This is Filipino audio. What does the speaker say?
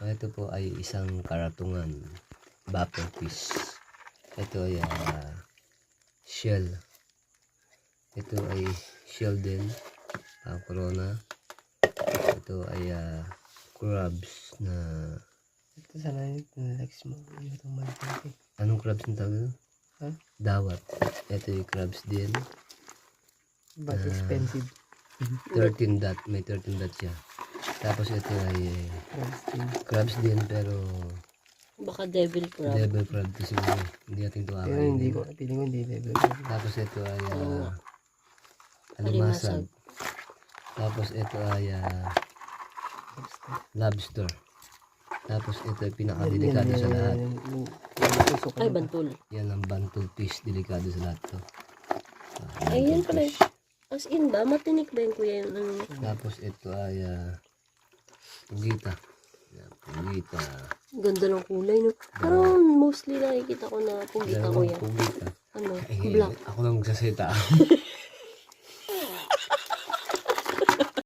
Ito po ay isang karatungan, bapper fish. Ito ay shell. Ito ay shell din, corona. Ito ay crabs na... Ito sana yung legs mo. Yung malaki. Anong crabs na tawag? Ha? Dawat. Ito yung crabs din. But expensive. 13 dot. May 13 dot siya. Tapos ito ay crabs din pero Baka devil crab. devil crab to siguro. Hindi natin ito Pero hindi ko. Piling ko hindi devil. Tapos ito ay alimasag. Alimasag. Tapos ito ay lobster. Tapos ito ay pinakadelikado sa lahat. Ay, bantul. Yan ang bantul fish. Delikado sa lahat to. Ay, yan Bantul pala. fish. As in ba? Matinik ba yung kuya yung ano? Tapos ito ay pugita. Yan, pugita. Ganda ng kulay, no? Pero mostly nakikita ko na pugita ko yan. Pugita. Ano? Ay, Black. ako lang magsasalita.